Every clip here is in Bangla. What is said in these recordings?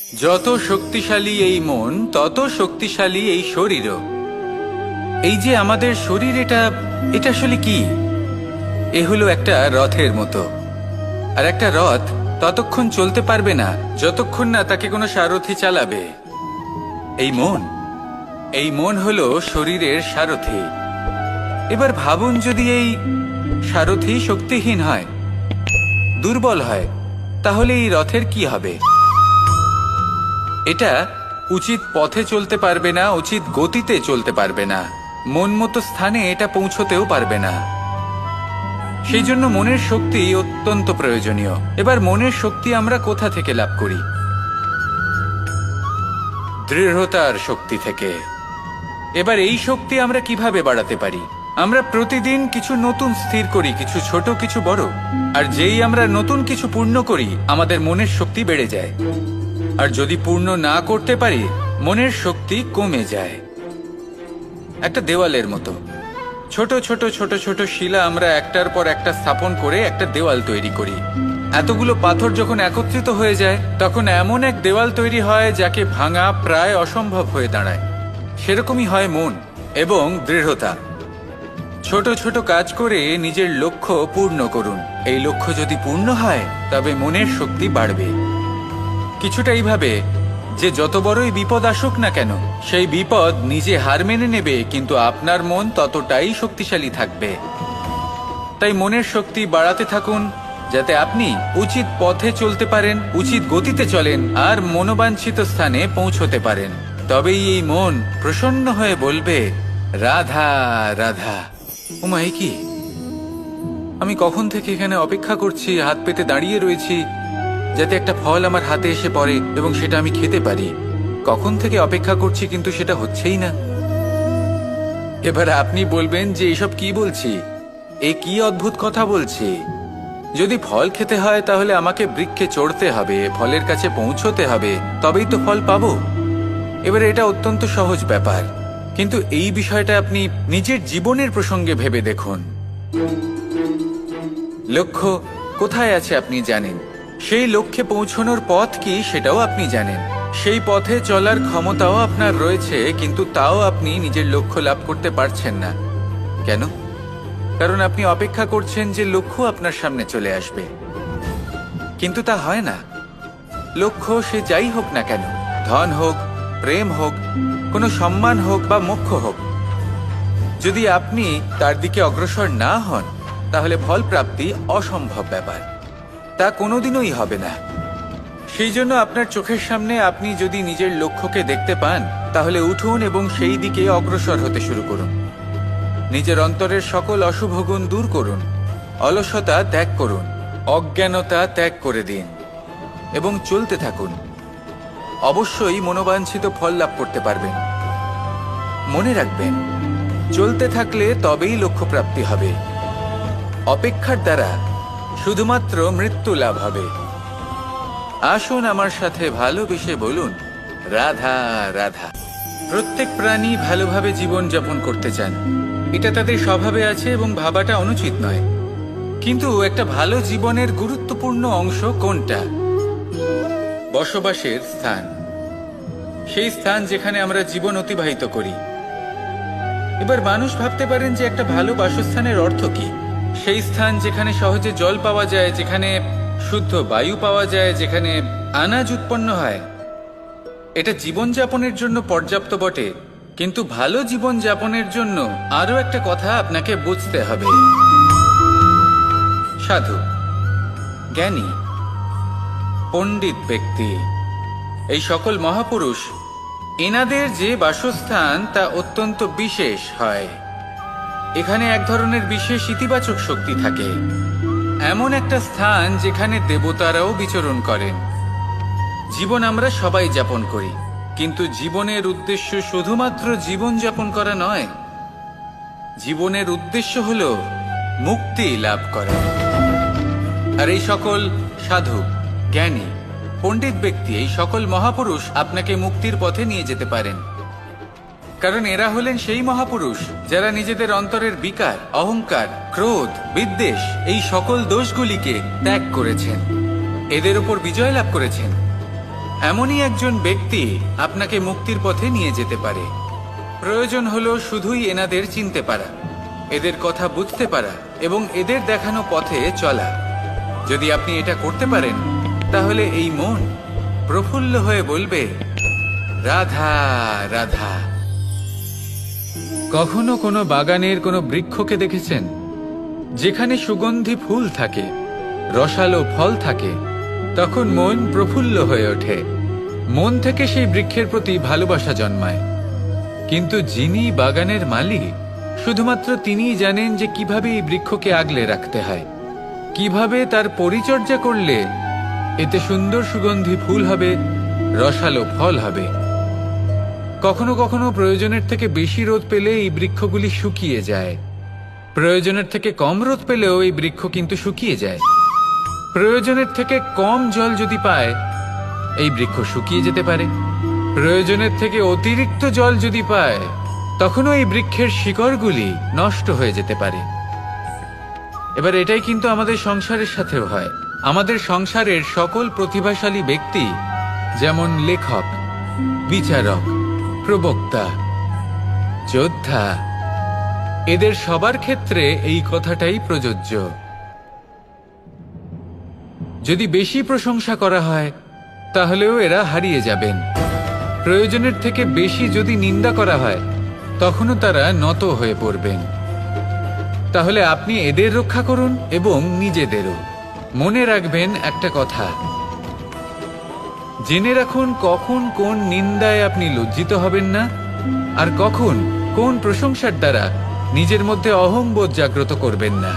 যত শক্তিশালী এই মন, তত শক্তিশালী এই শরীরও। এই যে আমাদের শরীর, এটা আসলে কি? এ হলো একটা রথের মতো। আর একটা রথ ততক্ষণ চলতে পারবে না যতক্ষণ না তাকে কোনো সারথি চালাবে। এই মন হলো শরীরের সারথি। এবার ভাবুন, যদি এই সারথি শক্তিহীন হয়, দুর্বল হয়, তাহলে এই রথের কি হবে? এটা উচিত পথে চলতে পারবে না, উচিত গতিতে চলতে পারবে না, মন মতো স্থানে এটা পৌঁছতেও পারবে না। সেই জন্য মনের শক্তি অত্যন্ত প্রয়োজনীয়। এবার মনের শক্তি আমরা কোথা থেকে লাভ করি? দৃঢ়তার শক্তি থেকে। এবার এই শক্তি আমরা কিভাবে বাড়াতে পারি? আমরা প্রতিদিন কিছু নতুন স্থির করি, কিছু ছোট কিছু বড়। আর যেই আমরা নতুন কিছু পূর্ণ করি, আমাদের মনের শক্তি বেড়ে যায়। আর যদি পূর্ণ না করতে পারি, মনের শক্তি কমে যায়। একটা দেওয়ালের মতো ছোট ছোট ছোট ছোট শিলা আমরা একটার পর একটা স্থাপন করে একটা দেওয়াল তৈরি করি। এতগুলো পাথর যখন একত্রিত হয়ে যায়, তখন এমন এক দেওয়াল তৈরি হয় যাকে ভাঙা প্রায় অসম্ভব হয়ে দাঁড়ায়। সেরকমই হয় মন এবং দৃঢ়তা। ছোট ছোট কাজ করে নিজের লক্ষ্য পূর্ণ করুন। এই লক্ষ্য যদি পূর্ণ হয়, তবে মনের শক্তি বাড়বে। কিছুটা এইভাবে যে যত বড়ই বিপদ আসুক না কেন, সেই বিপদ নিজে হার মেনে নেবে, কিন্তু আপনার মন ততটাই শক্তিশালী থাকবে। তাই মনের শক্তি বাড়াতে থাকুন, যাতে আপনি উচিত পথে চলতে পারেন, উচিত গতিতে চলেন আর মনোবাঞ্ছিত স্থানে পৌঁছতে পারেন। তবেই এই মন প্রসন্ন হয়ে বলবে, রাধা রাধা। ওমা, এ কি? আমি কখন থেকে এখানে অপেক্ষা করছি, হাত পেতে দাঁড়িয়ে রয়েছি যাতে একটা ফল আমার হাতে এসে পড়ে এবং সেটা আমি খেতে পারি। কখন থেকে অপেক্ষা করছি, কিন্তু সেটা হচ্ছেই না। এবার আপনি বলবেন যে এসব কি বলছি, এ কি অদ্ভুত কথা বলছি। যদি ফল খেতে হয়, তাহলে আমাকে বৃক্ষে চড়তে হবে, ফলের কাছে পৌঁছতে হবে, তবেই তো ফল পাবো। এবারে এটা অত্যন্ত সহজ ব্যাপার, কিন্তু এই বিষয়টা আপনি নিজের জীবনের প্রসঙ্গে ভেবে দেখুন। লক্ষ্য কোথায় আছে আপনি জানেন, সেই লক্ষ্যে পৌঁছানোর পথ কি সেটাও আপনি জানেন, সেই পথে চলার ক্ষমতাও আপনার রয়েছে, কিন্তু তাও আপনি নিজের লক্ষ্য লাভ করতে পারছেন না। কেন? কারণ আপনি অপেক্ষা করছেন যে লক্ষ্য আপনার সামনে চলে আসবে, কিন্তু তা হয় না। লক্ষ্য সে যাই হোক না কেন, ধন হোক, প্রেম হোক, কোনো সম্মান হোক বা মোক্ষ হোক, যদি আপনি তার দিকে অগ্রসর না হন, তাহলে ফল প্রাপ্তি অসম্ভব ব্যাপার, তা কোনোদিনই হবে না। সেই জন্য আপনার চোখের সামনে আপনি যদি নিজের লক্ষ্যকে দেখতে পান, তাহলে উঠুন এবং সেই দিকে অগ্রসর হতে শুরু করুন। নিজের অন্তরের সকল অশুভ গুণ দূর করুন, অলসতা ত্যাগ করুন, অজ্ঞানতা ত্যাগ করে দিন এবং চলতে থাকুন। অবশ্যই মনোবাঞ্ছিত ফল লাভ করতে পারবেন। মনে রাখবেন, চলতে থাকলে তবেই লক্ষ্য প্রাপ্তি হবে। অপেক্ষার দ্বারা শুধুমাত্র মৃত্যু লাভ হবে। আসুন আমার সাথে ভালোবেসে বলুন, রাধা রাধা। প্রত্যেক প্রাণী ভালোভাবে জীবন যাপন করতে চান, এটা তাদের স্বভাবে আছে এবং ভাবাটা অনুচিত নয়। কিন্তু একটা ভালো জীবনের গুরুত্বপূর্ণ অংশ কোনটা? বসবাসের স্থান। সেই স্থান যেখানে আমরা জীবন অতিবাহিত করি। এবার মানুষ ভাবতে পারেন যে একটা ভালো বাসস্থানের অর্থ কি? সেই স্থান যেখানে সহজে জল পাওয়া যায়, যেখানে শুদ্ধ বায়ু পাওয়া যায়, যেখানে আনাজ উৎপন্ন হয়। এটা জীবনযাপনের জন্য পর্যাপ্ত বটে, কিন্তু ভালো জীবনযাপনের জন্য আরো একটা কথা আপনাকে বুঝতে হবে। সাধু, জ্ঞানী, পণ্ডিত ব্যক্তি, এই সকল মহাপুরুষ, এনাদের যে বাসস্থান তা অত্যন্ত বিশেষ হয়। এখানে এক ধরনের বিশেষ ইতিবাচক শক্তি থাকে, এমন একটা স্থান যেখানে দেবতারাও বিচরণ করেন। জীবন আমরা সবাই যাপন করি, কিন্তু জীবনের উদ্দেশ্য শুধুমাত্র জীবন যাপন করা নয়। জীবনের উদ্দেশ্য হল মুক্তি লাভ করা। আর এই সকল সাধু, জ্ঞানী, পণ্ডিত ব্যক্তি, এই সকল মহাপুরুষ আপনাকে মুক্তির পথে নিয়ে যেতে পারেন। কারণ এরা হলেন সেই মহাপুরুষ যারা নিজেদের অন্তরের বিকার, অহংকার, ক্রোধ, বিদ্বেষ, এই সকল দোষগুলিকে ত্যাগ করেছেন, এদের উপর বিজয় লাভ করেছেন। এমনই একজন ব্যক্তি আপনাকে মুক্তির পথে নিয়ে যেতে পারে। প্রয়োজন হলো শুধুই এনাদের চিনতে পারা, এদের কথা বুঝতে পারা এবং এদের দেখানো পথে চলা। যদি আপনি এটা করতে পারেন, তাহলে এই মন প্রফুল্ল হয়ে বলবে, রাধা রাধা। কখনো কোনো বাগানের কোনো বৃক্ষকে দেখেছেন যেখানে সুগন্ধি ফুল থাকে, রসালো ফল থাকে? তখন মন প্রফুল্ল হয়ে ওঠে, মন থেকে সেই বৃক্ষের প্রতি ভালোবাসা জন্মায়। কিন্তু যিনি বাগানের মালিক, শুধুমাত্র তিনিই জানেন যে কিভাবে এই বৃক্ষকে আগলে রাখতে হয়, কিভাবে তার পরিচর্যা করলে এতে সুন্দর সুগন্ধি ফুল হবে, রসালো ফল হবে। কখনো কখনো প্রয়োজনের থেকে বেশি রোদ পেলে এই বৃক্ষগুলি শুকিয়ে যায়, প্রয়োজনের থেকে কম রোদ পেলেও এই বৃক্ষ কিন্তু শুকিয়ে যায়। প্রয়োজনের থেকে কম জল যদি পায়, এই বৃক্ষ শুকিয়ে যেতে পারে। প্রয়োজনের থেকে অতিরিক্ত জল যদি পায়, তখনও এই বৃক্ষের শিকড়গুলি নষ্ট হয়ে যেতে পারে। এবার এটাই কিন্তু আমাদের সংসারের সাথেও হয়। আমাদের সংসারের সকল প্রতিভাশালী ব্যক্তি, যেমন লেখক, বিচারক, প্রবক্তা, যোদ্ধা, এদের সবার ক্ষেত্রে এই কথাটাই প্রযোজ্য। যদি বেশি প্রশংসা করা হয়, তাহলেও এরা হারিয়ে যাবেন। প্রয়োজনের থেকে বেশি যদি নিন্দা করা হয়, তখনও তারা নত হয়ে পড়বেন। তাহলে আপনি এদের রক্ষা করুন এবং নিজেদেরও। মনে রাখবেন একটা কথা, জেনে রাখুন কখন কোন নিন্দায় আপনি লজ্জিত হবেন না, আর কখন কোন প্রশংসার দ্বারা নিজের মধ্যে অহংবোধ জাগ্রত করবেন না।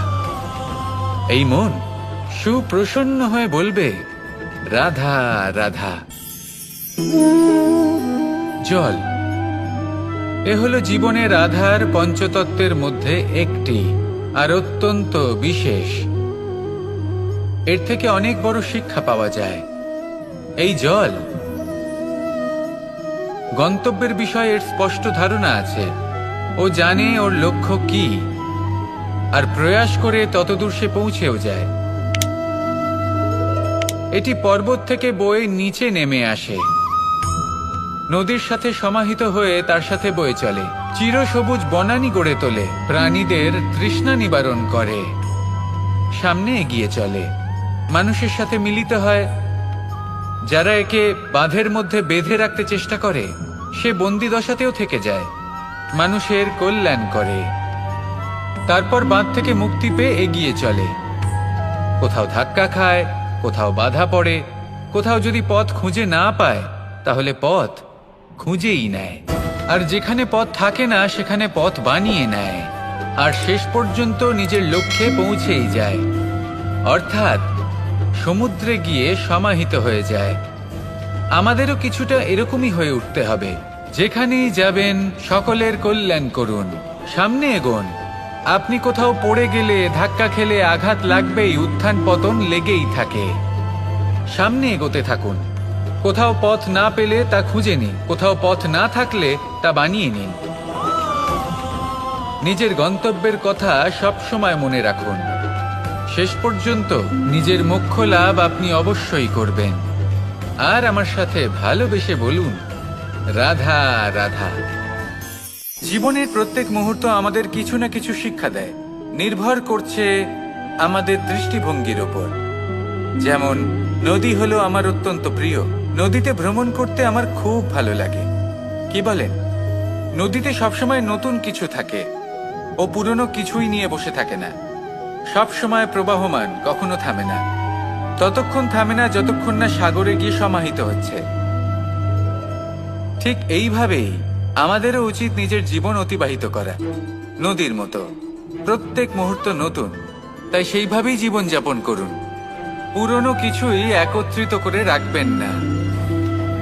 এই মন সুপ্রসন্ন হয়ে বলবে, রাধা রাধা। জল এ হলো জীবনের আধার পঞ্চতত্ত্বের মধ্যে একটি, আর অত্যন্ত বিশেষ। এর থেকে অনেক বড় শিক্ষা পাওয়া যায়। এই জল গন্তব্যের বিষয়ে এর স্পষ্ট ধারণা আছে, ও জানে ওর লক্ষ্য কি, আর প্রয়াস করে ততদূর সে পৌঁছেও যায়। এটি পর্বত থেকে বয়ে নিচে নেমে আসে, নদীর সাথে সমাহিত হয়ে তার সাথে বয়ে চলে, চিরসবুজ বনানী গড়ে তোলে, প্রাণীদের তৃষ্ণা নিবারণ করে, সামনে এগিয়ে চলে, মানুষের সাথে মিলিত হয়। যারা একে বাঁধের মধ্যে বেঁধে রাখতে চেষ্টা করে, সে বন্দি দশাতেও থেকে যায়, মানুষের কল্যাণ করে। তারপর বাঁধ থেকে মুক্তি পেয়ে এগিয়ে চলে, কোথাও ধাক্কা খায়, কোথাও বাধা পড়ে, কোথাও যদি পথ খুঁজে না পায়, তাহলে পথ খুঁজেই নেয়, আর যেখানে পথ থাকে না সেখানে পথ বানিয়ে নেয়, আর শেষ পর্যন্ত নিজের লক্ষ্যে পৌঁছেই যায়, অর্থাৎ সমুদ্রে গিয়ে সমাহিত হয়ে যায়। আমাদেরও কিছুটা এরকমই হয়ে উঠতে হবে। যেখানেই যাবেন সকলের কল্যাণ করুন, সামনে এগোন। আপনি কোথাও পড়ে গেলে, ধাক্কা খেলে আঘাত লাগবেই, উত্থান পতন লেগেই থাকে। সামনে এগোতে থাকুন। কোথাও পথ না পেলে তা খুঁজে নিন, কোথাও পথ না থাকলে তা বানিয়ে নিন। নিজের গন্তব্যের কথা সব সময় মনে রাখুন। শেষ পর্যন্ত নিজের মোক্ষ লাভ আপনি অবশ্যই করবেন। আর আমার সাথে ভালোবেসে বলুন, রাধা রাধা। জীবনের প্রত্যেক মুহূর্ত আমাদের কিছু না কিছু শিক্ষা দেয়, নির্ভর করছে আমাদের দৃষ্টিভঙ্গির ওপর। যেমন নদী হলো আমার অত্যন্ত প্রিয়, নদীতে ভ্রমণ করতে আমার খুব ভালো লাগে। কি বলেন? নদীতে সবসময় নতুন কিছু থাকে, ও পুরনো কিছুই নিয়ে বসে থাকে না, সব সময় প্রবাহমান, কখনো থামে না। ততক্ষণ থামে না যতক্ষণ না সাগরে গিয়ে সমাহিত হচ্ছে। ঠিক এইভাবেই আমাদেরও উচিত নিজের জীবন অতিবাহিত করা, নদীর মতো। প্রত্যেক মুহূর্ত নতুন, তাই সেইভাবেই জীবন যাপন করুন। পুরনো কিছুই একত্রিত করে রাখবেন না,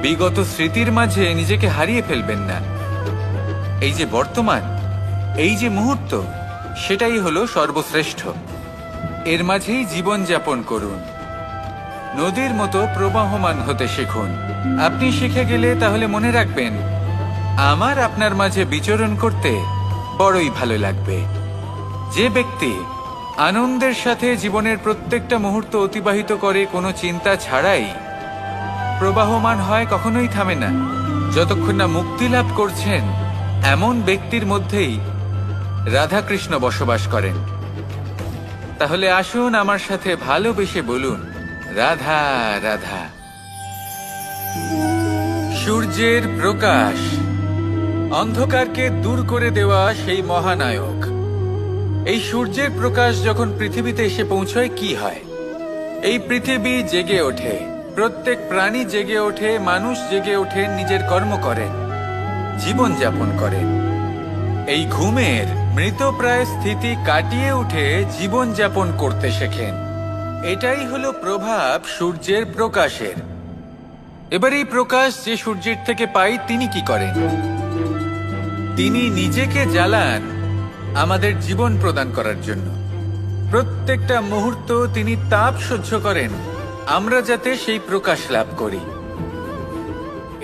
বিগত স্মৃতির মাঝে নিজেকে হারিয়ে ফেলবেন না। এই যে বর্তমান, এই যে মুহূর্ত, সেটাই হলো সর্বশ্রেষ্ঠ। এর মাঝেই জীবন যাপন করুন, নদীর মতো প্রবাহমান হতে শিখুন। আপনি শিখে গেলে তাহলে মনে রাখবেন, আমার আপনার মাঝে বিচরণ করতে বড়ই ভালো লাগবে। যে ব্যক্তি আনন্দের সাথে জীবনের প্রত্যেকটা মুহূর্ত অতিবাহিত করে কোনো চিন্তা ছাড়াই, প্রবাহমান হয়, কখনোই থামে না। যতক্ষণ না মুক্তি লাভ করছেন এমন ব্যক্তির মধ্যেই রাধাকৃষ্ণ বসবাস করেন। তাহলে আসুন আমার সাথে ভালোবেসে বলুন, রাধা রাধা। সূর্যের প্রকাশ, অন্ধকারকে দূর করে দেওয়া সেই মহানায়ক। এই সূর্যের প্রকাশ যখন পৃথিবীতে এসে পৌঁছয় কি হয়? এই পৃথিবী জেগে ওঠে, প্রত্যেক প্রাণী জেগে ওঠে, মানুষ জেগে ওঠে, নিজের কর্ম করেন, জীবন যাপন করেন। এই ঘুমের মৃতপ্রায় স্থিতি কাটিয়ে উঠে জীবন যাপন করতে শেখেন। এটাই হলো প্রভাব সূর্যের প্রকাশের। এবার এই প্রকাশ যে সূর্যের থেকে পাই, তিনি কি করেন? তিনি নিজেকে জ্বালান আমাদের জীবন প্রদান করার জন্য। প্রত্যেকটা মুহূর্ত তিনি তাপ সহ্য করেন আমরা যাতে সেই প্রকাশ লাভ করি।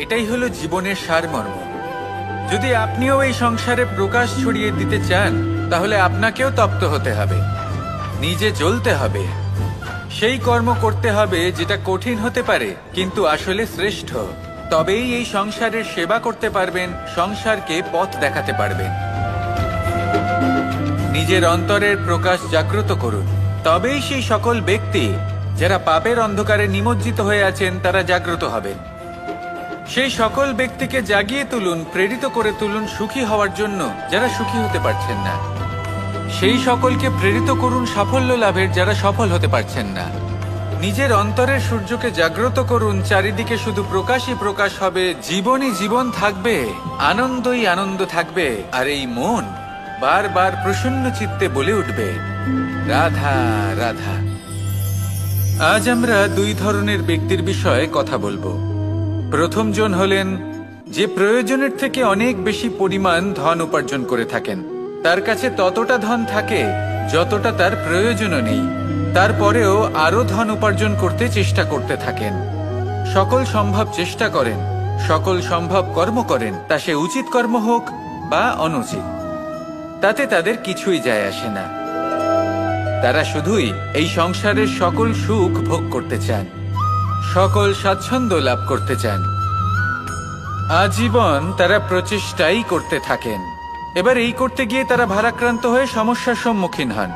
এটাই হলো জীবনের সারমর্ম। যদি আপনিও এই সংসারে প্রকাশ ছড়িয়ে দিতে চান, তাহলে আপনাকেও তপ্ত হতে হবে, নিজে জ্বলতে হবে, সেই কর্ম করতে হবে যেটা কঠিন হতে পারে কিন্তু আসলে শ্রেষ্ঠ। তবেই এই সংসারের সেবা করতে পারবেন, সংসারকে পথ দেখাতে পারবেন। নিজের অন্তরের প্রকাশ জাগ্রত করুন, তবেই সেই সকল ব্যক্তি যারা পাপের অন্ধকারে নিমজ্জিত হয়ে আছেন তারা জাগ্রত হবেন। সেই সকল ব্যক্তিকে জাগিয়ে তুলুন, প্রেরিত করে তুলুন সুখী হওয়ার জন্য যারা সুখী হতে পারছেন না। সেই সকলকে প্রেরিত করুন সাফল্য লাভের যারা সফল হতে পারছেন না। নিজের অন্তরের সূর্যকে জাগ্রত করুন, চারিদিকে শুধু প্রকাশই প্রকাশ হবে, জীবনই জীবন থাকবে, আনন্দই আনন্দ থাকবে, আর এই মন বারবার প্রসন্ন চিত্তে বলে উঠবে, রাধা রাধা। আজ আমরা দুই ধরনের ব্যক্তির বিষয়ে কথা বলবো। প্রথম জন হলেন যে প্রয়োজনের থেকে অনেক বেশি পরিমাণ ধন উপার্জন করে থাকেন। তার কাছে ততটা ধন থাকে যতটা তার প্রয়োজনও নেই, তারপরেও আরো ধন উপার্জন করতে চেষ্টা করতে থাকেন। সকল সম্ভব চেষ্টা করেন, সকল সম্ভব কর্ম করেন, তা সে উচিত কর্ম হোক বা অনুচিত, তাতে তাদের কিছুই যায় আসে না। তারা শুধুই এই সংসারের সকল সুখ ভোগ করতে চান, সকল স্বাচ্ছন্দ্য লাভ করতে চান। আজীবন তারা প্রচেষ্টাই করতে থাকেন। এবার এই করতে গিয়ে তারা ভারাক্রান্ত হয়ে সমস্যার সম্মুখীন হন।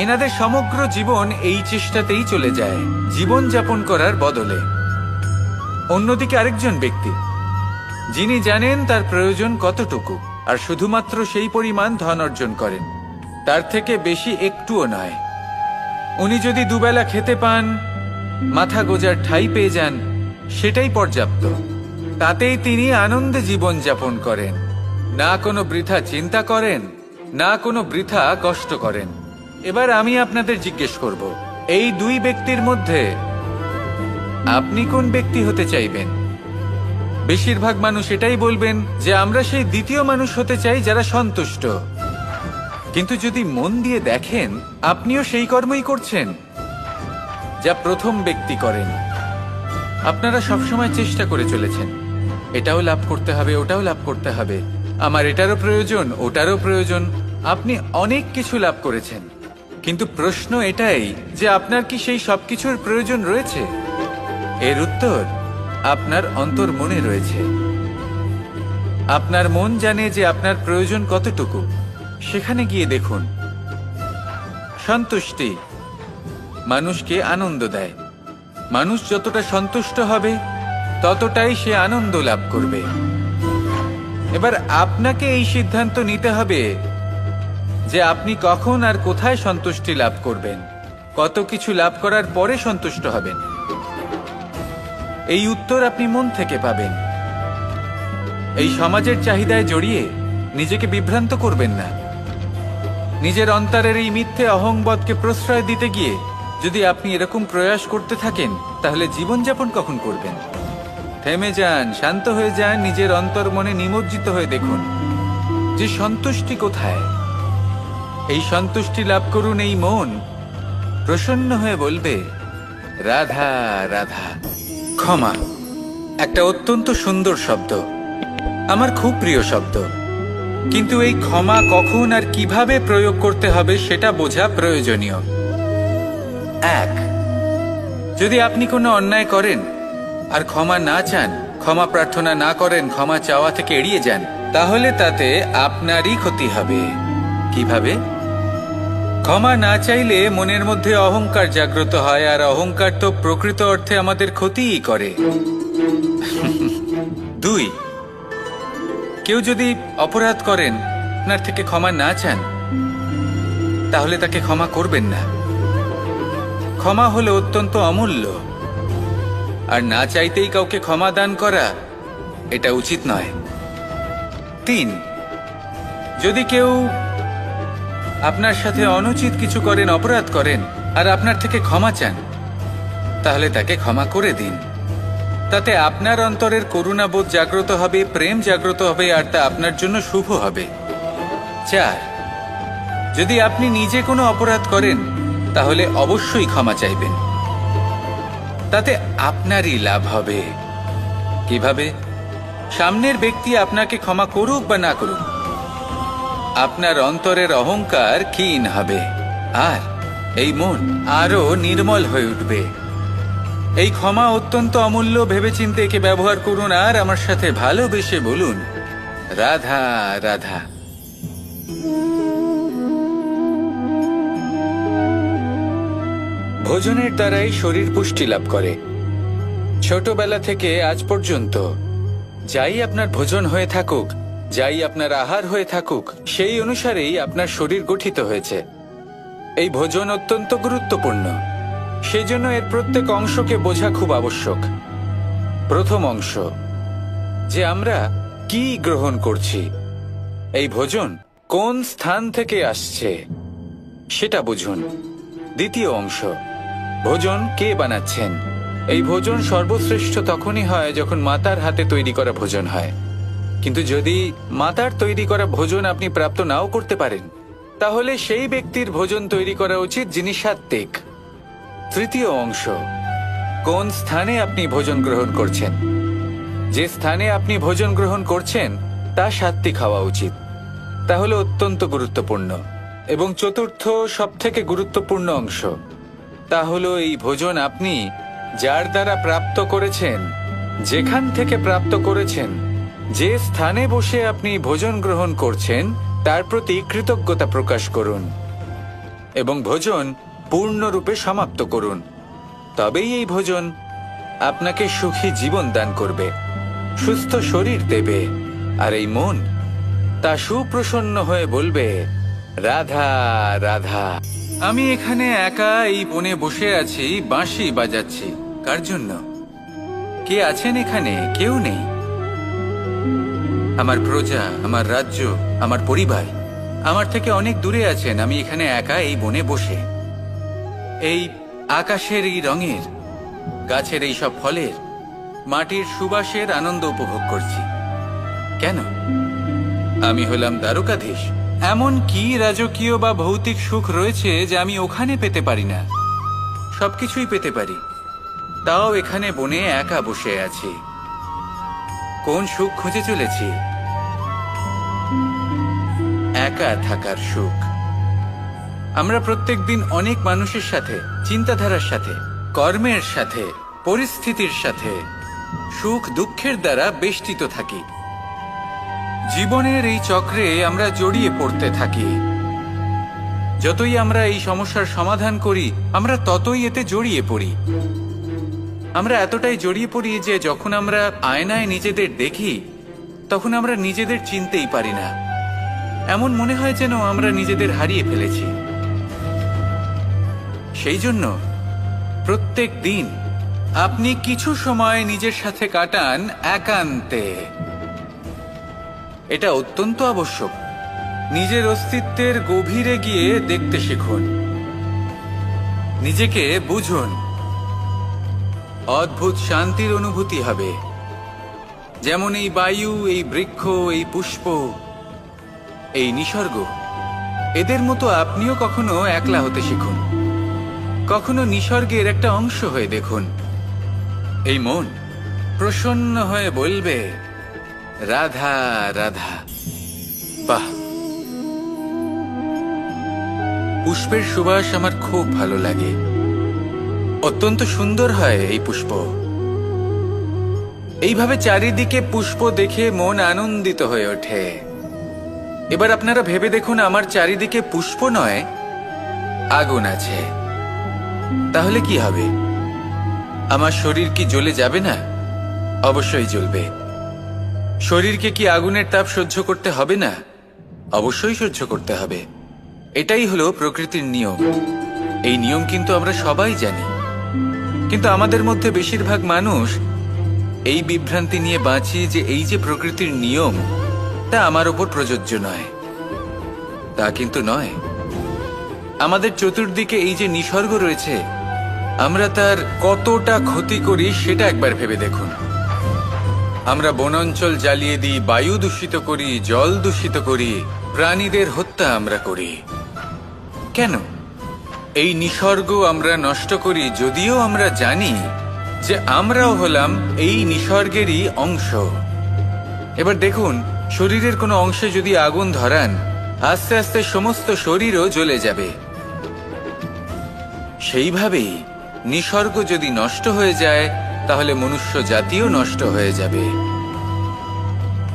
এনাদের সমগ্র জীবন এই চেষ্টাতেই চলে যায়, জীবন যাপন করার বদলে। অন্যদিকে আরেকজন ব্যক্তি যিনি জানেন তার প্রয়োজন কতটুকু, আর শুধুমাত্র সেই পরিমাণ ধন অর্জন করেন, তার থেকে বেশি একটুও নয়। উনি যদি দুবেলা খেতে পান, মাথা গোজার ঠাঁই পেয়ে যান, সেটাই পর্যাপ্ত। তাতেই তিনি আনন্দে জীবন যাপন করেন, না কোনো বৃথা চিন্তা করেন, না কোনো বৃথা কষ্ট করেন। এবার আমি আপনাদের জিজ্ঞেস করব, এই দুই ব্যক্তির মধ্যে আপনি কোন ব্যক্তি হতে চাইবেন? বেশিরভাগ মানুষ এটাই বলবেন যে আমরা সেই দ্বিতীয় মানুষ হতে চাই যারা সন্তুষ্ট। কিন্তু যদি মন দিয়ে দেখেন, আপনিও সেই কর্মই করছেন যা প্রথম ব্যক্তি করেন। আপনারা সবসময় চেষ্টা করে চলেছেন, এটাও লাভ করতে হবে, ওটাও লাভ করতে হবে, আমার এটারও প্রয়োজন, ওটারও প্রয়োজন। আপনি অনেক কিছু লাভ করেছেন, কিন্তু প্রশ্ন এটাই যে আপনার কি সেই সবকিছুর প্রয়োজন রয়েছে? এর উত্তর আপনার অন্তর্মনে রয়েছে। আপনার মন জানে যে আপনার প্রয়োজন কতটুকু। সেখানে গিয়ে দেখুন। সন্তুষ্টি মানুষকে আনন্দ দেয়। মানুষ যতটা সন্তুষ্ট হবে ততটাই সে আনন্দ লাভ করবে। এবার আপনাকে এই সিদ্ধান্ত নিতে হবে যে আপনি কখন আর কোথায় সন্তুষ্টি লাভ করবেন, কত কিছু লাভ করার পরে সন্তুষ্ট হবেন। এই উত্তর আপনি মন থেকে পাবেন। এই সমাজের চাহিদায় জড়িয়ে নিজেকে বিভ্রান্ত করবেন না। নিজের অন্তরের এই মিথ্যে অহংবোধকে প্রশ্রয় দিতে গিয়ে যদি আপনি এরকম প্রয়াস করতে থাকেন, তাহলে জীবনযাপন কখন করবেন? থেমে যান, শান্ত হয়ে যান, নিজের অন্তর্মনে নিমজ্জিত হয়ে দেখুন যে সন্তুষ্টি কোথায়। এই সন্তুষ্টি লাভ করুন। এই মন প্রসন্ন হয়ে বলবে, রাধা রাধা। ক্ষমা একটা অত্যন্ত সুন্দর শব্দ, আমার খুব প্রিয় শব্দ, কিন্তু এই ক্ষমা কখন আর কিভাবে প্রয়োগ করতে হবে সেটা বোঝা প্রয়োজনীয়। এক, যদি আপনি কোনো অন্যায় করেন আর ক্ষমা না চান, ক্ষমা প্রার্থনা না করেন, ক্ষমা চাওয়া থেকে এড়িয়ে যান, তাহলে তাতে আপনারই ক্ষতি হবে। কিভাবে? ক্ষমা না চাইলে মনের মধ্যে অহংকার জাগ্রত হয়, আর অহংকার তো প্রকৃত অর্থে আমাদের ক্ষতিই করে। 2, কেউ যদি অপরাধ করেন, আপনার থেকে ক্ষমা না চান, তাহলে তাকে ক্ষমা করবেন না। ক্ষমা হলো অত্যন্ত অমূল্য, আর না চাইতেই কাউকে ক্ষমা দান করা এটা উচিত নয়। 3, যদি কেউ আপনার সাথে অনুচিত কিছু করেন, অপরাধ করেন, আর আপনার থেকে ক্ষমা চান, তাহলে তাকে ক্ষমা করে দিন। তাতে আপনার অন্তরের করুণাবোধ জাগ্রত হবে, প্রেম জাগ্রত হবে, আর তা আপনার জন্য শুভ হবে। 4, যদি আপনি নিজে কোনো অপরাধ করেন, তাহলে অবশ্যই ক্ষমা চাইবেন। তাতে আপনারই লাভ হবে। কিভাবে? সামনের ব্যক্তি আপনাকে ক্ষমা করুক বা না করুক, আপনার অন্তরের অহংকার ক্ষীণ হবে, আর এই মন আরো নির্মল হয়ে উঠবে। এই ক্ষমা অত্যন্ত অমূল্য, ভেবেচিন্তে একে ব্যবহার করুন, আর আমার সাথে ভালোবেসে বলুন, রাধা রাধা। ভোজনের দ্বারাই শরীর পুষ্টি লাভ করে। ছোটবেলা থেকে আজ পর্যন্ত যাই আপনার ভোজন হয়ে থাকুক, যাই আপনার আহার হয়ে থাকুক, সেই অনুসারেই আপনার শরীর গঠিত হয়েছে। এই ভোজন অত্যন্ত গুরুত্বপূর্ণ, সেজন্য এর প্রত্যেক অংশকে বোঝা খুব আবশ্যক। প্রথম অংশ, যে আমরা কি গ্রহণ করছি, এই ভোজন কোন স্থান থেকে আসছে সেটা বুঝুন। দ্বিতীয় অংশ, ভোজন কে বানাচ্ছেন। এই ভোজন সর্বশ্রেষ্ঠ তখনই হয় যখন মাতার হাতে তৈরি করা ভোজন হয়। কিন্তু যদি মাতার তৈরি করা ভোজন আপনি প্রাপ্ত নাও করতে পারেন, তাহলে সেই ব্যক্তির ভোজন তৈরি করা উচিত যিনি সাত্ত্বিক। তৃতীয় অংশ, কোন স্থানে আপনি ভোজন গ্রহণ করছেন। যে স্থানে আপনি ভোজন গ্রহণ করছেন তা সাত্ত্বিক হওয়া উচিত। তাহলে অত্যন্ত গুরুত্বপূর্ণ। এবং চতুর্থ সবথেকে গুরুত্বপূর্ণ অংশ, তা হলো এই ভোজন আপনি যার দ্বারা প্রাপ্ত করেছেন, যেখান থেকে প্রাপ্ত করেছেন, যে স্থানে বসে আপনি ভোজন গ্রহণ করছেন, তার প্রতি কৃতজ্ঞতা প্রকাশ করুন এবং ভোজন পূর্ণরূপে সমাপ্ত করুন। তবেই এই ভোজন আপনাকে সুখী জীবন দান করবে, সুস্থ শরীর দেবে, আর এই মন তা সুপ্রসন্ন হয়ে বলবে, রাধা রাধা। আমি এখানে একা এই বনে বসে আছি, বাঁশি বাজাচ্ছি। কার জন্য? কে আছেন এখানে? কেউ নেই। আমার প্রজা, আমার রাজ্য, আমার পরিবার আমার থেকে অনেক দূরে আছেন। আমি এখানে একা এই বনে বসে এই আকাশের এই রঙের, গাছের এই সব ফলের, মাটির সুবাসের আনন্দ উপভোগ করছি। কেন? আমি হলাম দ্বারকাধীশ। এমন কি রাজকীয় বা ভৌতিক সুখ রয়েছে যে আমি ওখানে পেতে পারি না? সবকিছুই পেতে পারি, তাও এখানে বনে একা বসে আছি। কোন সুখ খুঁজে চলেছি? একা থাকার সুখ। আমরা প্রত্যেকদিন অনেক মানুষের সাথে, চিন্তাধারার সাথে, কর্মের সাথে, পরিস্থিতির সাথে, সুখ দুঃখের দ্বারা বেষ্টিত থাকি। জীবনের এই চক্রে আমরা জড়িয়ে পড়তে থাকি। যতই আমরা এই সমস্যার সমাধান করি, আমরা ততই এতে জড়িয়ে পড়ি। আমরা এতটাই জড়িয়ে পড়ি যে যখন আমরা আয়নায় নিজেদের দেখি, তখন আমরা নিজেদের চিনতেই পারি না। এমন মনে হয় যেন আমরা নিজেদের হারিয়ে ফেলেছি। সেই জন্য প্রত্যেক দিন আপনি কিছু সময় নিজের সাথে কাটান একান্তে। এটা অত্যন্ত আবশ্যক। নিজের অস্তিত্বের গভীরে গিয়ে দেখতে শিখুন, নিজেকে বুঝুন। অদ্ভুত শান্তির অনুভূতি হবে। যেমন এই বায়ু, এই বৃক্ষ, এই পুষ্প, এই নিসর্গ, এদের মতো আপনিও কখনো একলা হতে শিখুন। কখনো নিসর্গের একটা অংশ হয়ে দেখুন। এই মন প্রসন্ন হয়ে বলবে, রাধা রাধা। বাহ! পুষ্পের সুবাস আমার খুব ভালো লাগে। অত্যন্ত সুন্দর হয় এই পুষ্প। এইভাবে চারিদিকে পুষ্প দেখে মন আনন্দিত হয়ে ওঠে। এবার আপনারা ভেবে দেখুন, আমার চারিদিকে পুষ্প নয়, আগুন আছে। তাহলে কি হবে? আমার শরীর কি জ্বলে যাবে না? অবশ্যই জ্বলবে। শরীরকে কি আগুনের তাপ সহ্য করতে হবে না? অবশ্যই সহ্য করতে হবে। এটাই হলো প্রকৃতির নিয়ম। এই নিয়ম কিন্তু আমরা সবাই জানি, কিন্তু আমাদের মধ্যে বেশিরভাগ মানুষ এই বিভ্রান্তি নিয়ে বাঁচি যে এই যে প্রকৃতির নিয়ম, তা আমার ওপর প্রযোজ্য নয়। তা কিন্তু নয়। আমাদের চতুর্দিকে এই যে নিসর্গ রয়েছে, আমরা তার কতটা ক্ষতি করি সেটা একবার ভেবে দেখুন। আমরা বনাঞ্চল জ্বালিয়ে দিই, বায়ু দূষিত করি, জল দূষিত করি, প্রাণীদের হত্যা আমরা করি। কেন? এই নিসর্গ আমরা নষ্ট করি, যদিও আমরা জানি যে আমরাও হলাম এই নিসর্গেরই অংশ। এবার দেখুন, শরীরের কোনো অংশে যদি আগুন ধরান, আস্তে আস্তে সমস্ত শরীরও জ্বলে যাবে। সেইভাবেই নিসর্গ যদি নষ্ট হয়ে যায়, তাহলে মনুষ্য জাতিও নষ্ট হয়ে যাবে।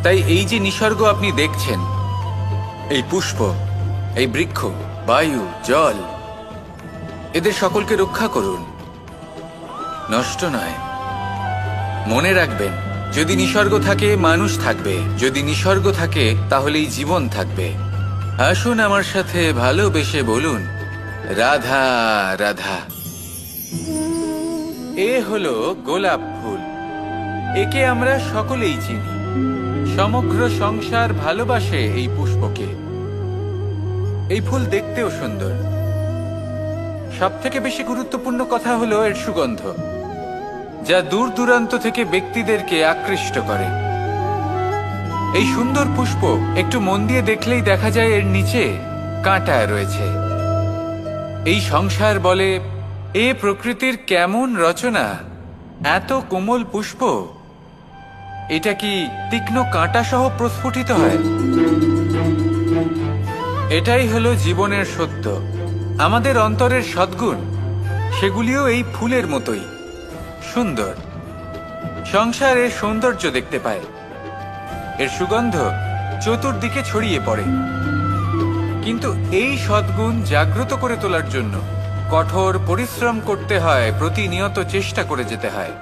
তাই এই যে নিসর্গ আপনি দেখছেন, এই পুষ্প, এই বৃক্ষ, বায়ু, জল, এদের সকলকে রক্ষা করুন, নষ্ট নয়। মনে রাখবেন, যদি নিসর্গ থাকে মানুষ থাকবে, যদি নিসর্গ থাকে তাহলেই জীবন থাকবে। আসুন আমার সাথে ভালোবেসে বলুন, রাধা রাধা। এ হলো গোলাপ ফুল। একে আমরা সকলেই চিনি। সমগ্র সংসার ভালোবাসে এই পুষ্পকে। এই ফুল দেখতেও সুন্দর। সবথেকে বেশি গুরুত্বপূর্ণ কথা হলো এর সুগন্ধ, যা দূর দূরান্ত থেকে ব্যক্তিদেরকে আকৃষ্ট করে। এই সুন্দর পুষ্প একটু মন দিয়ে দেখলেই দেখা যায় এর নিচে কাঁটা রয়েছে। এই সংসার বলে, এ প্রকৃতির কেমন রচনা, এত কোমল পুষ্প, এটা কি তীক্ষ্ণ কাঁটা সহ প্রস্ফুটিত হয়? এটাই হলো জীবনের সত্য। আমাদের অন্তরের সদ্গুণ, সেগুলিও এই ফুলের মতোই সুন্দর। সংসারের সৌন্দর্য দেখতে পায়, এর সুগন্ধ চতুর্দিকে ছড়িয়ে পড়ে। কিন্তু এই সদ্গুণ জাগ্রত করে তোলার জন্য কঠোর পরিশ্রম করতে হয়, প্রতিনিয়ত চেষ্টা করে যেতে হয়।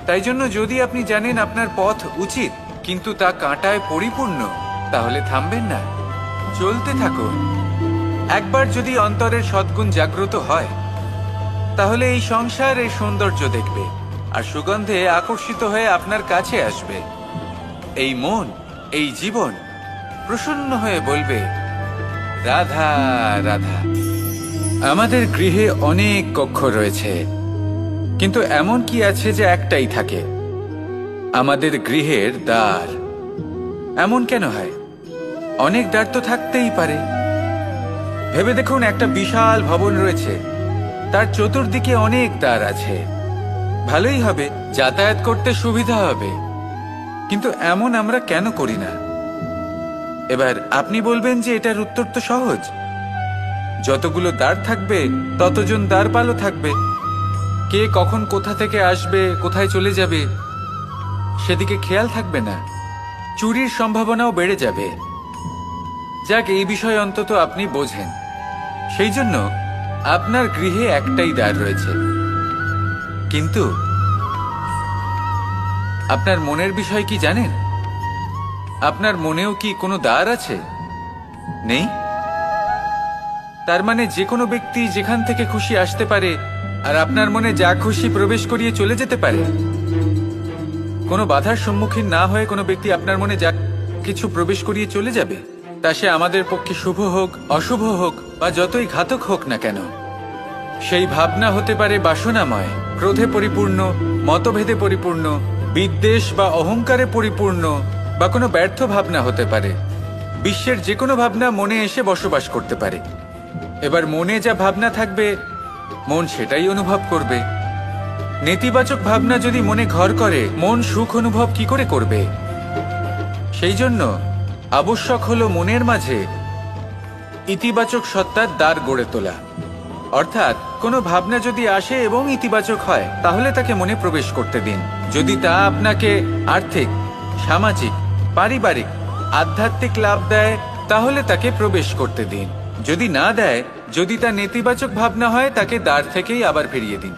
তাই জন্য যদি আপনি জানেন আপনার পথ উচিত, কিন্তু তা কাঁটায় পরিপূর্ণ, তাহলে থামবেন না, চলতে থাকুন। একবার যদি অন্তরের সদ্গুণ জাগ্রত হয়, তাহলে এই সংসার এই সৌন্দর্য দেখবে আর সুগন্ধে আকর্ষিত হয়ে আপনার কাছে আসবে। এই মন, এই জীবন প্রসন্ন হয়ে বলবে, রাধা রাধা। আমাদের গৃহে অনেক কক্ষ রয়েছে, কিন্তু এমন কি আছে যে একটাই থাকে? আমাদের গৃহের দ্বার। এমন কেন হয়? অনেক দ্বার তো থাকতেই পারে। ভেবে দেখুন, একটা বিশাল ভবন রয়েছে, তার চতুর্দিকে অনেক দ্বার আছে। ভালোই হবে, যাতায়াত করতে সুবিধা হবে, কিন্তু এমন আমরা কেন করি না? এবার আপনি বলবেন যে এটার উত্তর তো সহজ। যতগুলো দ্বার থাকবে, ততজন দ্বারপালও থাকবে। কে কখন কোথা থেকে আসবে, কোথায় চলে যাবে, সেদিকে খেয়াল থাকবে না। চুরির সম্ভাবনাও বেড়ে যাবে। যাক, এই বিষয়ে অন্তত আপনি বোঝেন। সেই জন্য আপনার গৃহে একটাই দ্বার রয়েছে। কিন্তু আপনার মনের বিষয় কি জানেন? আপনার মনেও কি কোনো দ্বার আছে? নেই? তার মানে যে কোনো ব্যক্তি যেখান থেকে খুশি আসতে পারে, আর আপনার মনে যা খুশি প্রবেশ করিয়ে চলে যেতে পারে। কোনো বাধার সম্মুখীন না হয়ে কোনো ব্যক্তি আপনার মনে যা কিছু প্রবেশ করিয়ে চলে যাবে, তা সে আমাদের পক্ষে শুভ হোক, অশুভ হোক, বা যতই ঘাতক হোক না কেন। সেই ভাবনা হতে পারে বাসনাময়, ক্রোধে পরিপূর্ণ, মতভেদে পরিপূর্ণ, বিদ্বেষ বা অহংকারে পরিপূর্ণ, বা কোনো ব্যর্থ ভাবনা হতে পারে। বিশ্বের যে কোনো ভাবনা মনে এসে বসবাস করতে পারে। এবার মনে যা ভাবনা থাকবে, মন সেটাই অনুভব করবে। নেতিবাচক ভাবনা যদি মনে ঘর করে, মন সুখ অনুভব কি করে করবে? সেই জন্য আবশ্যক হলো মনের মাঝে ইতিবাচক সত্তার দ্বার গড়ে তোলা, অর্থাৎ কোনো ভাবনা যদি আসে এবং ইতিবাচক হয় তাহলে তাকে মনে প্রবেশ করতে দিন। যদি তা আপনাকে আর্থিক, সামাজিক, পারিবারিক, আধ্যাত্মিক লাভ দেয় তাহলে তাকে প্রবেশ করতে দিন। যদি না দেয়, যদি তা নেতিবাচক ভাবনা হয়, তাকে দ্বার থেকেই আবার ফিরিয়ে দিন।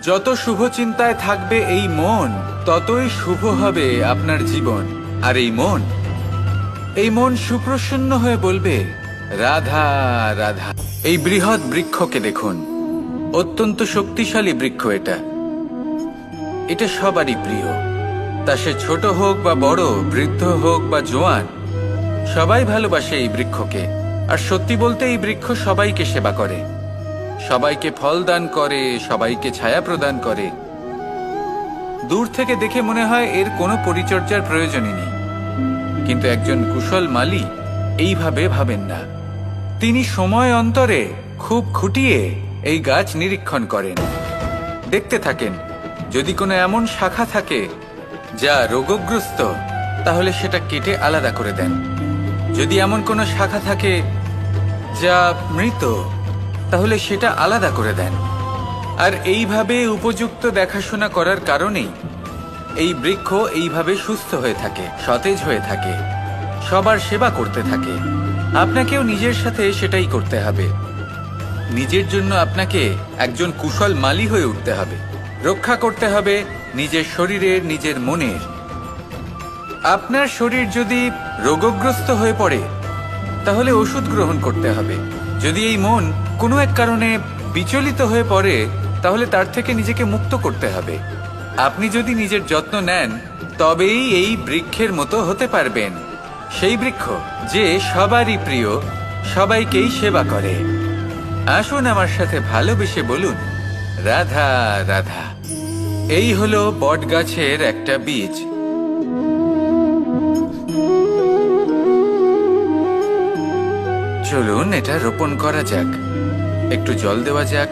যত শুভ চিন্তায় থাকবে এই মন, ততই শুভ হবে আপনার জীবন। আর এই মন সুপ্রসন্ন হয়ে বলবে, রাধা রাধা। এই বৃহৎ বৃক্ষকে দেখুন, অত্যন্ত শক্তিশালী বৃক্ষ। এটা সবারই প্রিয়, তা সে ছোট হোক বা বড়, বৃদ্ধ হোক বা জোয়ান, সবাই ভালোবাসে এই বৃক্ষকে। আর সত্যি বলতে এই বৃক্ষ সবাইকে সেবা করে, সবাইকে ফল দান করে, সবাইকে ছায়া প্রদান করে। দূর থেকে দেখে মনে হয় এর কোনো পরিচর্যার প্রয়োজনই নেই, কিন্তু একজন কুশল মালী এইভাবে ভাবেন না। তিনি সময় অন্তরে খুব খুঁটিয়ে এই গাছ নিরীক্ষণ করেন, দেখতে থাকেন। যদি কোনো এমন শাখা থাকে যা রোগগ্রস্ত, তাহলে সেটা কেটে আলাদা করে দেন। যদি এমন কোনো শাখা থাকে যা মৃত, তাহলে সেটা আলাদা করে দেন। আর এইভাবে উপযুক্ত দেখাশোনা করার কারণেই এই বৃক্ষ এইভাবে সুস্থ হয়ে থাকে, সতেজ হয়ে থাকে, সবার সেবা করতে থাকে। আপনাকেও নিজের সাথে সেটাই করতে হবে। নিজের জন্য আপনাকে একজন কুশল মালী হয়ে উঠতে হবে, রক্ষা করতে হবে নিজের শরীরের, নিজের মনের। আপনার শরীর যদি রোগগ্রস্ত হয়ে পড়ে, তাহলে ওষুধ গ্রহণ করতে হবে। যদি এই মন কোনো এক কারণে বিচলিত হয়ে পড়ে, তাহলে তার থেকে নিজেকে মুক্ত করতে হবে। আপনি যদি নিজের যত্ন নেন, তবেই এই বৃক্ষের মতো হতে পারবেন। সেই বৃক্ষ যে সবারই প্রিয়, সবাইকেই সেবা করে। আসুন আমার সাথে ভালোবেসে বলুন, রাধা রাধা। এই হলো বট গাছের একটা বীজ। চলুন এটা রোপণ করা যাক, একটু জল দেওয়া যাক।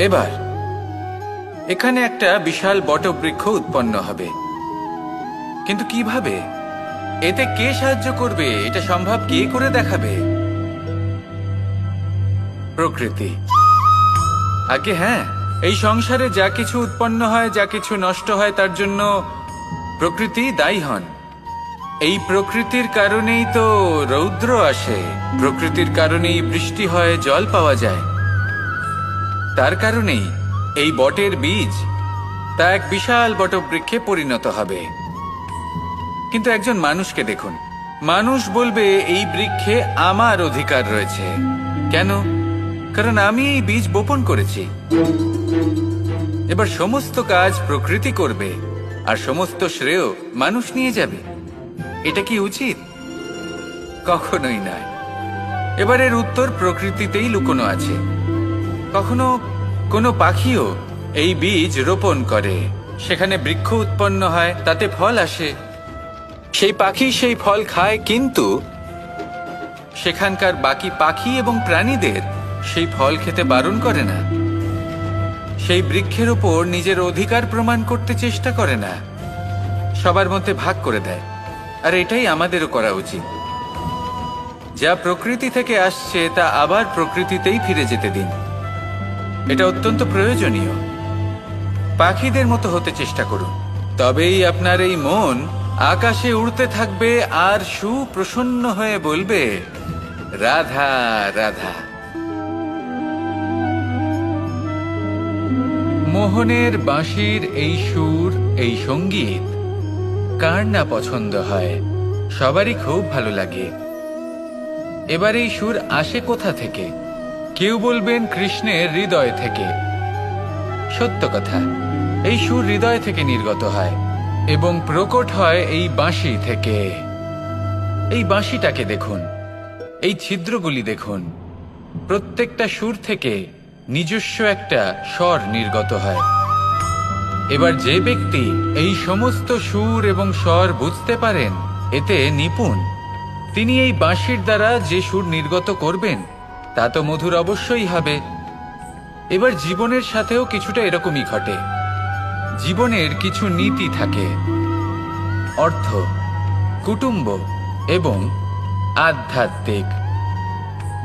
এবার এখানে একটা বিশাল বটবৃক্ষ উৎপন্ন হবে। কিন্তু কিভাবে? এতে কে সাহায্য করবে? এটা সম্ভব কে করে দেখাবে? প্রকৃতি। আগে হ্যাঁ, এই সংসারে যা কিছু উৎপন্ন হয়, যা কিছু নষ্ট হয়, তার জন্য প্রকৃতি দায়ী হন। এই প্রকৃতির কারণেই তো রৌদ্র আসে, প্রকৃতির কারণেই বৃষ্টি হয়, জল পাওয়া যায়। তার কারণেই এই বটের বীজ তা এক বিশাল বটবৃক্ষে পরিণত হবে। কিন্তু একজন মানুষকে দেখুন, মানুষ বলবে এই বৃক্ষে আমার অধিকার রয়েছে। কেন? কারণ আমি এই বীজ বপন করেছি। এবার সমস্ত কাজ প্রকৃতি করবে আর সমস্ত শ্রেয় মানুষ নিয়ে যাবে। এটা কি উচিত? কখনোই নয়। এবার এর উত্তর প্রকৃতিতেই লুকোনো আছে। কখনো কোনো পাখিও এই বীজ রোপণ করে, সেখানে বৃক্ষ উৎপন্ন হয়, তাতে ফল আসে। সেই পাখি সেই ফল খায়, কিন্তু সেখানকার বাকি পাখি এবং প্রাণীদের সেই ফল খেতে বারণ করে না। সেই বৃক্ষের উপর নিজের অধিকার প্রমাণ করতে চেষ্টা করে না, সবার মধ্যে ভাগ করে দেয়। আর এটাই আমাদেরও করা উচিত। যা প্রকৃতি থেকে আসছে তা আবার প্রকৃতিতেই ফিরে যেতে দিন। এটা অত্যন্ত প্রয়োজনীয়। পাখিদের মতো হতে চেষ্টা করুন, তবেই আপনার এই মন আকাশে উড়তে থাকবে আর সুপ্রসন্ন হয়ে বলবে, রাধা রাধা। মোহনের বাঁশির এই সুর, এই সঙ্গীত কার না পছন্দ হয়? সবারই খুব ভালো লাগে। এবার এই সুর আসে কোথা থেকে? কেউ বলবেন কৃষ্ণের হৃদয় থেকে। সত্য কথা, এই সুর হৃদয় থেকে নির্গত হয় এবং প্রকট হয় এই বাঁশি থেকে। এই বাঁশিটাকে দেখুন, এই ছিদ্রগুলি দেখুন। প্রত্যেকটা সুর থেকে নিজস্ব একটা স্বর নির্গত হয়। এবার যে ব্যক্তি এই সমস্ত সুর এবং স্বর বুঝতে পারেন, এতে নিপুণ, তিনি এই বাঁশির দ্বারা যে সুর নির্গত করবেন তা তো মধুর অবশ্যই হবে। এবার জীবনের সাথেও কিছুটা এরকমই ঘটে। জীবনের কিছু নীতি থাকে, অর্থ, কুটুম্ব এবং আধ্যাত্মিক।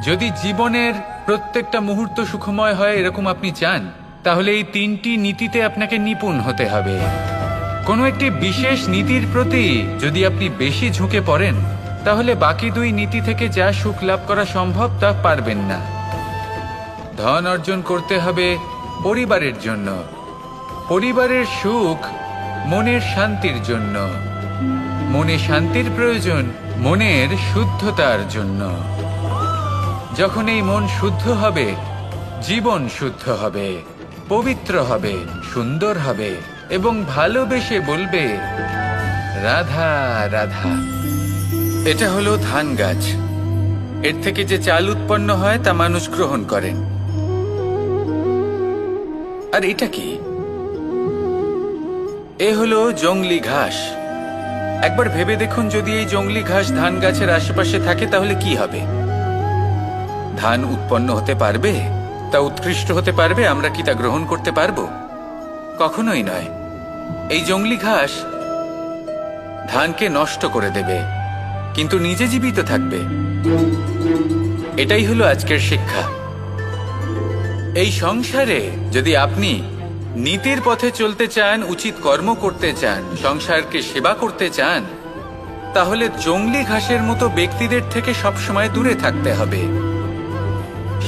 যদি জীবনের প্রত্যেকটা মুহূর্ত সুখময় হয় এরকম আপনি চান, তাহলে এই 3টি নীতিতে আপনাকে নিপুণ হতে হবে। কোনো একটি বিশেষ নীতির প্রতি যদি আপনি বেশি ঝুঁকে পড়েন, তাহলে বাকি 2 নীতি থেকে যা সুখ লাভ করা সম্ভব তা পারবেন না। ধন অর্জন করতে হবে পরিবারের জন্য, পরিবারের সুখ মনের শান্তির জন্য, মনে শান্তির প্রয়োজন মনের শুদ্ধতার জন্য। যখন এই মন শুদ্ধ হবে, জীবন শুদ্ধ হবে, পবিত্র হবে, সুন্দর হবে এবং ভালোবেসে বলবে রাধা রাধা। এটা হলো ধান গাছ। এর থেকে যে চাল উৎপন্ন হয় তা মানুষ গ্রহণ করেন। আর এটা কি? এ হলো জংলি ঘাস। একবার ভেবে দেখুন, যদি এই জংলি ঘাস ধান গাছের আশেপাশে থাকে তাহলে কি হবে? ধান উৎপন্ন হতে পারবে? তা উৎকৃষ্ট হতে পারবে? আমরা কি তা গ্রহণ করতে পারবো? কখনোই নয়। এই জংলি ঘাস ধানকে নষ্ট করে দেবে, কিন্তু নিজে জীবিত থাকবে। এটাই হলো আজকের শিক্ষা। এই সংসারে যদি আপনি নীতির পথে চলতে চান, উচিত কর্ম করতে চান, সংসারকে সেবা করতে চান, তাহলে জংলি ঘাসের মতো ব্যক্তিদের থেকে সবসময় দূরে থাকতে হবে।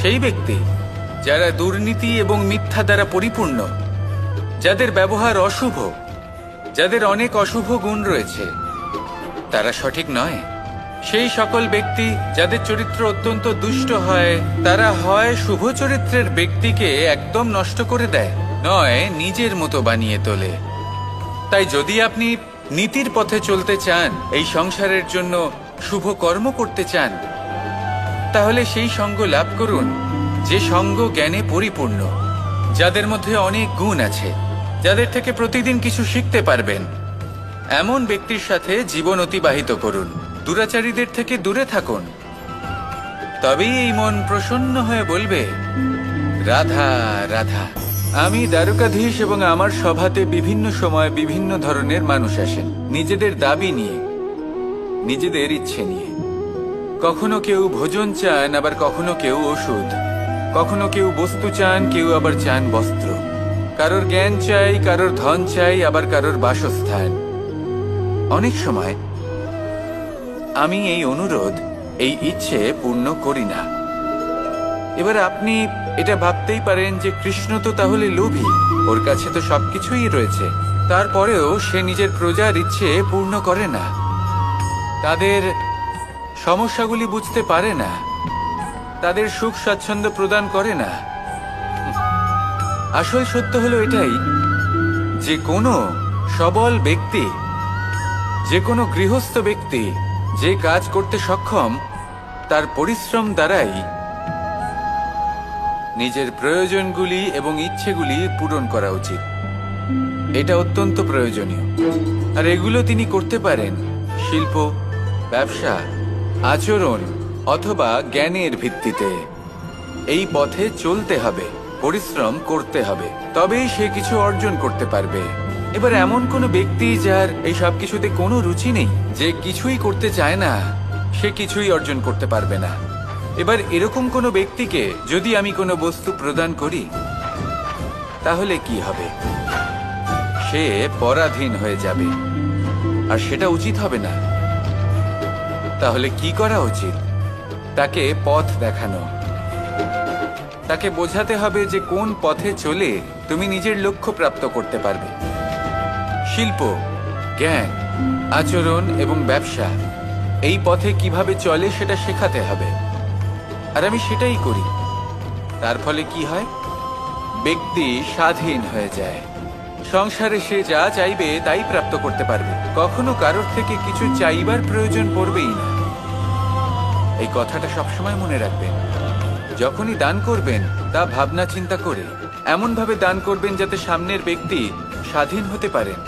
সেই ব্যক্তি যারা দুর্নীতি এবং মিথ্যা দ্বারা পরিপূর্ণ, যাদের ব্যবহার অশুভ, যাদের অনেক অশুভ গুণ রয়েছে, তারা সঠিক নয়। সেই সকল ব্যক্তি যাদের চরিত্র অত্যন্ত দুষ্ট হয়, তারা হয় শুভ চরিত্রের ব্যক্তিকে একদম নষ্ট করে দেয়, নয় নিজের মতো বানিয়ে তোলে। তাই যদি আপনি নীতির পথে চলতে চান, এই সংসারের জন্য শুভ কর্ম করতে চান, তাহলে সেই সঙ্গ লাভ করুন যে সঙ্গ জ্ঞানে পরিপূর্ণ, যাদের মধ্যে অনেক গুণ আছে, যাদের থেকে প্রতিদিন কিছু শিখতে পারবেন। এমন ব্যক্তির সাথে জীবন অতিবাহিত করুন। দুরাচারীদের থেকে দূরে থাকুন। তবেই এই মন প্রসন্ন হয়ে বলবে রাধা রাধা। আমি দ্বারকাধীশ এবং আমার সভাতে বিভিন্ন সময় বিভিন্ন ধরনের মানুষ আসেন, নিজেদের দাবি নিয়ে, নিজেদের ইচ্ছে নিয়ে। কখনো কেউ ভোজন চান, আবার কখনো কেউ ওষুধ, কখনো কেউ বস্তু চান, কেউ আবার চান বস্ত্র। কারোর জ্ঞান চাই, কারোর ধন চাই, আবার কারোর বাসস্থান। অনেক সময় আমি এই অনুরোধ, এই ইচ্ছে পূর্ণ করি না। এবার আপনি এটা ভাবতেই পারেন যে কৃষ্ণ তো তাহলে লোভী, ওর কাছে তো সবকিছুই রয়েছে, তারপরেও সে নিজের প্রজার ইচ্ছে পূর্ণ করে না, তাদের সমস্যাগুলি বুঝতে পারে না, তাদের সুখ স্বাচ্ছন্দ্য প্রদান করে না। আসল সত্য হলো এটাই যে কোনো সবল ব্যক্তি, যে কোনো গৃহস্থ ব্যক্তি যে কাজ করতে সক্ষম, তার পরিশ্রম দ্বারাই নিজের প্রয়োজনগুলি এবং ইচ্ছেগুলি পূরণ করা উচিত। এটা অত্যন্ত প্রয়োজনীয়। আর এগুলো তিনি করতে পারেন শিল্প, ব্যবসা, আচরণ অথবা জ্ঞানের ভিত্তিতে। এই পথে চলতে হবে, পরিশ্রম করতে হবে, তবেই সে কিছু অর্জন করতে পারবে। এবার এমন কোনো ব্যক্তি যার এই সব কিছুতে কোনো রুচি নেই, যে কিছুই করতে চায় না, সে কিছুই অর্জন করতে পারবে না। এবার এরকম কোনো ব্যক্তিকে যদি আমি কোনো বস্তু প্রদান করি, তাহলে কি হবে? সে পরাধীন হয়ে যাবে, আর সেটা উচিত হবে না। তাহলে কি করা উচিত? তাকে পথ দেখানো, তাকে বোঝাতে হবে যে কোন পথে চলে তুমি নিজের লক্ষ্য প্রাপ্ত করতে পারবে। শিল্প, জ্ঞান, আচরণ এবং ব্যবসা, এই পথে কিভাবে চলে সেটা শেখাতে হবে। আর আমি সেটাই করি। তার ফলে কি হয়? ব্যক্তি স্বাধীন হয়ে যায়। সংসারে সে যা চাইবে তাই প্রাপ্ত করতে পারবে, কখনো কারোর থেকে কিছু চাইবার প্রয়োজন পড়বেই না। এই কথাটা সবসময় মনে রাখবেন। যখনই দান করবেন তা ভাবনা চিন্তা করে এমন ভাবে দান করবেন যাতে সামনের ব্যক্তি স্বাধীন হতে পারেন,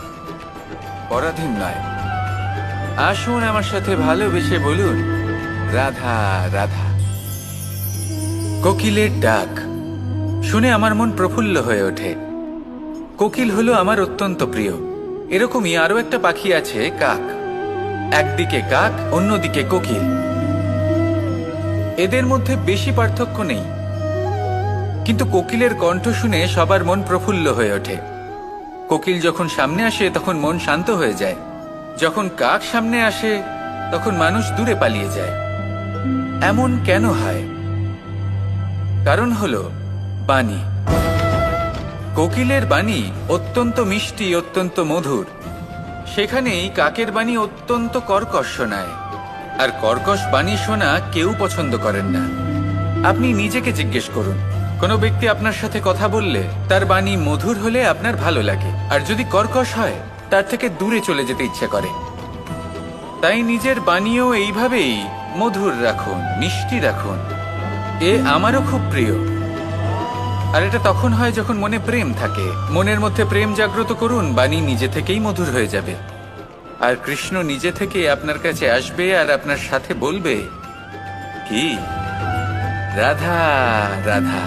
পরাধীন নয়। আসুন আমার সাথে ভালোবেসে বলুন রাধা রাধা। কোকিলের ডাক শুনে আমার মন প্রফুল্ল হয়ে ওঠে। কোকিল হলো আমার অত্যন্ত প্রিয়। এরকমই আরো একটা পাখি আছে, কাক। একদিকে কাক, অন্যদিকে কোকিল। এদের মধ্যে বেশি পার্থক্য নেই, কিন্তু কোকিলের কণ্ঠ শুনে সবার মন প্রফুল্ল হয়ে ওঠে। কোকিল যখন সামনে আসে তখন মন শান্ত হয়ে যায়, যখন কাক সামনে আসে তখন মানুষ দূরে পালিয়ে যায়। এমন কেন হয়? কারণ হলো বাণী। কোকিলের বাণী অত্যন্ত মিষ্টি, অত্যন্ত মধুর। সেখানেই কাকের বাণী অত্যন্ত কর্কশ শোনায়, আর কর্কশ বাণী শোনা কেউ পছন্দ করেন না। আপনি নিজেকে জিজ্ঞেস করুন, কোনো ব্যক্তি আপনার সাথে কথা বললে তার বাণী মধুর হলে আপনার ভালো লাগে, আর যদি কর্কশ হয় তার থেকে দূরে চলে যেতে ইচ্ছে করে। তাই নিজের বাণীও এইভাবেই মধুর রাখুন, মিষ্টি রাখুন। এ আমারও খুব প্রিয়। আর এটা তখন হয় যখন মনে প্রেম থাকে। মনের মধ্যে প্রেম জাগ্রত করুন, বাণী নিজে থেকেই মধুর হয়ে যাবে। আর কৃষ্ণ নিজে থেকে আপনার কাছে আসবে আর আপনার সাথে বলবে, কি রাধা রাধা।